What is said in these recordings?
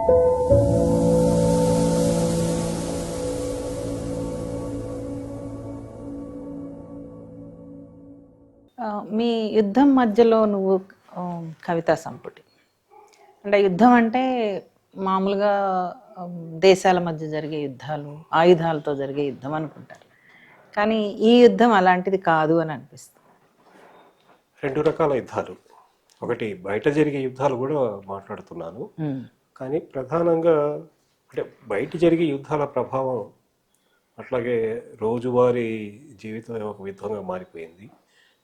మీ యుద్ధం మధ్యలో నువ్వు కవితా సంపుటి అంటే యుద్ధం అంటే మామూలుగా దేశాల మధ్య జరిగే యుద్ధాలు, ఆయుధాలతో జరిగే యుద్ధం అనుకుంటారు. కానీ ఈ యుద్ధం అలాంటిది కాదు అని అనిపిస్తుంది. రెండు రకాల యుద్ధాలు, ఒకటి బయట జరిగే యుద్ధాలు కూడా మాట్లాడుతున్నాను. కానీ ప్రధానంగా అంటే బయట జరిగే యుద్ధాల ప్రభావం, అట్లాగే రోజువారీ జీవితం ఒక యుద్ధంగా మారిపోయింది.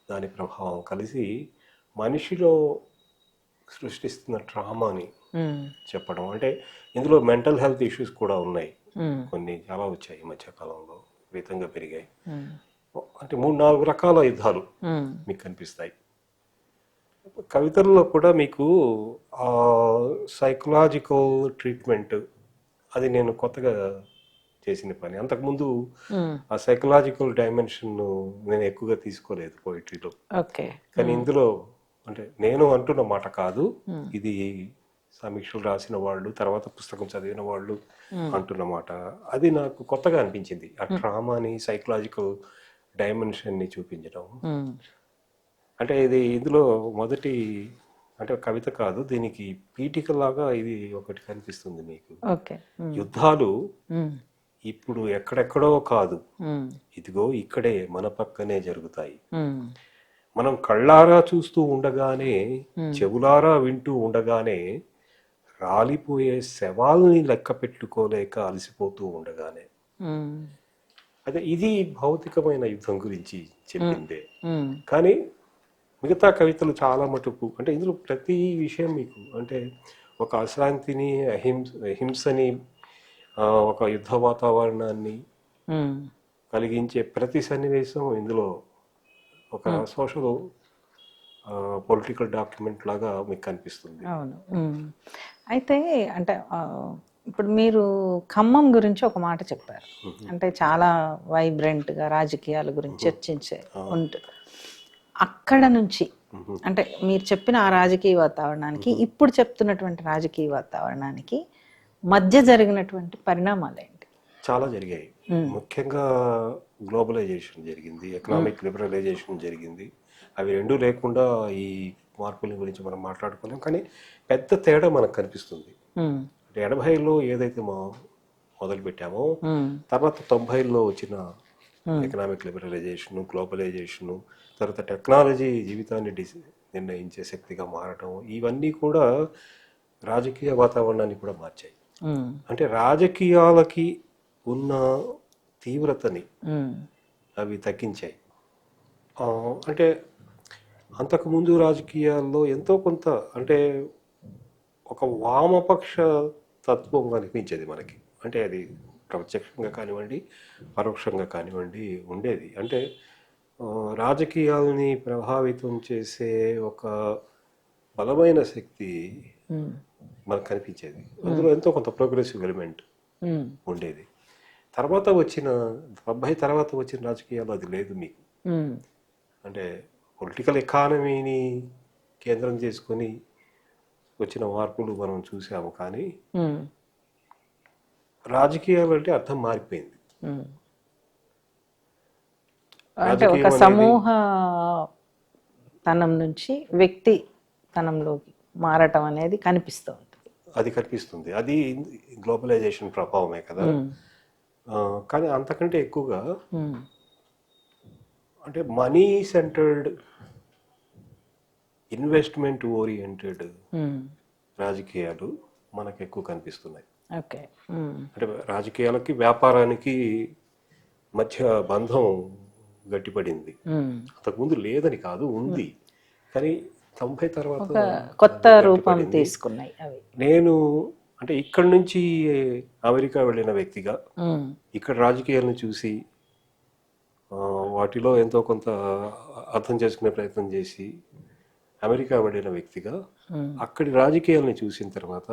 దాని ప్రభావం కలిసి మనిషిలో సృష్టిస్తున్న ట్రామాని చెప్పడం. అంటే ఇందులో మెంటల్ హెల్త్ ఇష్యూస్ కూడా ఉన్నాయి, కొన్ని చాలా వచ్చాయి ఈ మధ్యకాలంలో, విపరీతంగా పెరిగాయి. అంటే 3-4 రకాల యుద్ధాలు మీకు కనిపిస్తాయి. కవితల్లో కూడా మీకు సైకలాజికల్ ట్రీట్మెంట్, అది నేను కొత్తగా చేసిన పని. అంతకుముందు ఆ సైకలాజికల్ డైమెన్షన్ నేను ఎక్కువగా తీసుకోలేదు పోయిటరీలో. కానీ ఇందులో అంటే నేను అంటున్న మాట కాదు, ఇది సమీక్షలు రాసిన వాళ్ళు, తర్వాత పుస్తకం చదివిన వాళ్ళు అంటున్న మాట. అది నాకు కొత్తగా అనిపించింది, ఆ ట్రామాని, సైకలాజికల్ డైమెన్షన్ని చూపించడం. అంటే ఇది ఇందులో మొదటి అంటే కవిత కాదు, దీనికి పీఠికలాగా ఇది ఒకటి కనిపిస్తుంది మీకు. యుద్ధాలు ఇప్పుడు ఎక్కడెక్కడో కాదు, ఇదిగో ఇక్కడే మన పక్కనే జరుగుతాయి. మనం కళ్ళారా చూస్తూ ఉండగానే, చెవులారా వింటూ ఉండగానే, రాలిపోయే శవాల్ని లెక్క పెట్టుకోలేక అలసిపోతూ ఉండగానే. అదే ఇది భౌతికమైన యుద్ధం గురించి చెప్పిందే. కానీ మిగతా కవితలు చాలా మటుకు అంటే ఇందులో ప్రతి విషయం మీకు అంటే ఒక అశాంతిని, హింసని, ఒక యుద్ధ వాతావరణాన్ని కలిగించే ప్రతి సన్నివేశం ఇందులో ఒక సోషల్ పొలిటికల్ డాక్యుమెంట్ లాగా మీకు కనిపిస్తుంది. అవును. అయితే అంటే ఇప్పుడు మీరు ఖమ్మం గురించి ఒక మాట చెప్పారు, అంటే చాలా వైబ్రెంట్గా రాజకీయాల గురించి చర్చించే ఉంటుంది. అక్కడ నుంచి అంటే మీరు చెప్పిన ఆ రాజకీయ వాతావరణానికి, ఇప్పుడు చెప్తున్నటువంటి రాజకీయ వాతావరణానికి మధ్య జరిగినటువంటి పరిణామాలు ఏంటి? చాలా జరిగాయి. ముఖ్యంగా గ్లోబలైజేషన్ జరిగింది, ఎకనామిక్ లిబరలైజేషన్ జరిగింది. అవి రెండూ లేకుండా ఈ మార్పుల గురించి మనం మాట్లాడుకోలేం. కానీ పెద్ద తేడా మనకు కనిపిస్తుంది. 80లో ఏదైతే మొదలు పెట్టామో, తర్వాత 90లో వచ్చిన ఎకనామిక్ లిబరలైజేషన్, గ్లోబలైజేషన్, తర్వాత టెక్నాలజీ జీవితాన్ని నిర్ణయించే శక్తిగా మారటం, ఇవన్నీ కూడా రాజకీయ వాతావరణాన్ని కూడా మార్చాయి. అంటే రాజకీయాలకి ఉన్న తీవ్రతని అవి తగ్గించాయి. అంటే అంతకుముందు రాజకీయాల్లో ఎంతో కొంత అంటే ఒక వామపక్ష తత్వం కనిపించేది మనకి. అంటే అది ప్రత్యక్షంగా కానివ్వండి, పరోక్షంగా కానివ్వండి ఉండేది. అంటే రాజకీయాలని ప్రభావితం చేసే ఒక బలమైన శక్తి మనకు కనిపించేది. అందులో ఎంతో కొంత ప్రోగ్రెసివ్ ఎలిమెంట్ ఉండేది. తర్వాత వచ్చిన 70 తర్వాత వచ్చిన రాజకీయాలు అది లేదు మీకు. అంటే పొలిటికల్ ఎకానమీని కేంద్రం చేసుకొని వచ్చిన మార్పులు మనం చూసాము. కానీ రాజకీయాలు అంటే అర్థం మారిపోయింది. అంటే ఒక సమూహ తనం నుంచి వ్యక్తి తనంలోకి మారటం అనేది కనిపిస్తూ ఉంటుంది. అది కనిపిస్తుంది. అది గ్లోబలైజేషన్ ప్రభావమే కదా. కానీ అంతకంటే ఎక్కువగా అంటే మనీ సెంటర్డ్, ఇన్వెస్ట్మెంట్ ఓరియంటెడ్ రాజకీయాలు మనకు ఎక్కువ కనిపిస్తున్నాయి. అంటే రాజకీయాలకి, వ్యాపారానికి మధ్య బంధం గట్టిపడింది. అంతకుముందు లేదని కాదు, ఉంది. కానీ 90 తర్వాత కొత్త రూపం తీసుకున్నాయి అవి. నేను అంటే ఇక్కడ నుంచి అమెరికా వెళ్ళిన వ్యక్తిగా ఇక్కడ రాజకీయాలను చూసి వాటిలో ఎంతో కొంత అర్థం చేసుకునే ప్రయత్నం చేసి అమెరికా వెళ్ళిన వ్యక్తిగా అక్కడి రాజకీయాలను చూసిన తర్వాత,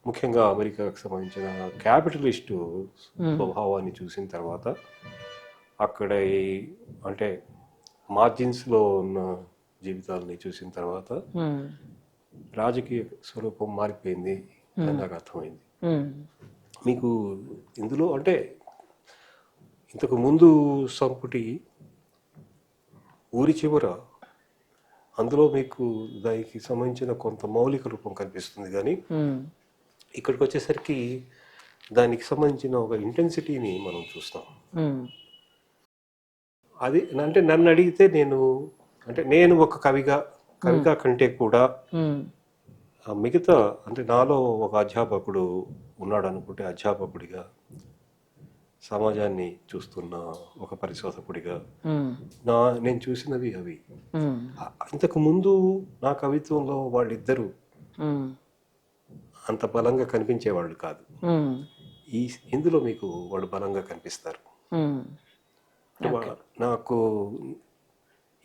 ముఖ్యంగా అమెరికాకు సంబంధించిన క్యాపిటలిస్టు స్వభావాన్ని చూసిన తర్వాత, అక్కడ అంటే మార్జిన్స్లో ఉన్న జీవితాలని చూసిన తర్వాత రాజకీయ స్వరూపం మారిపోయింది. అని నాకు అర్థమైంది. మీకు ఇందులో అంటే ఇంతకు ముందు సంపుటి ఊరి చివర అందులో మీకు దానికి సంబంధించిన కొంత మౌలిక రూపం కనిపిస్తుంది, కానీ ఇక్కడికి వచ్చేసరికి దానికి సంబంధించిన ఒక ఇంటెన్సిటీని మనం చూస్తాం. అది అంటే నన్ను అడిగితే నేను ఒక కవిగా కంటే కూడా మిగతా అంటే నాలో ఒక అధ్యాపకుడు ఉన్నాడు అనుకుంటే, అధ్యాపకుడిగా, సమాజాన్ని చూస్తున్న ఒక పరిశోధకుడిగా నేను చూసినవి అవి. ఇంతకు ముందు నా కవిత్వంలో వాళ్ళిద్దరూ అంత బలంగా కనిపించేవాళ్ళు కాదు. ఇందులో మీకు వాళ్ళు బలంగా కనిపిస్తారు. నాకు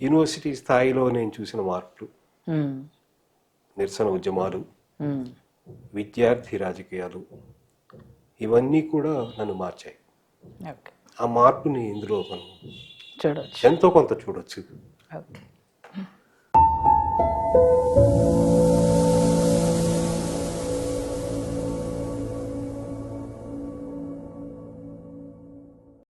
యూనివర్సిటీ స్థాయిలో నేను చూసిన మార్పులు, నిరసన ఉద్యమాలు, విద్యార్థి రాజకీయాలు, ఇవన్నీ కూడా నన్ను మార్చాయి. ఆ మార్పుని ఇందులో మనం చూడొచ్చు, ఎంతో కొంత చూడొచ్చు. ఓకే.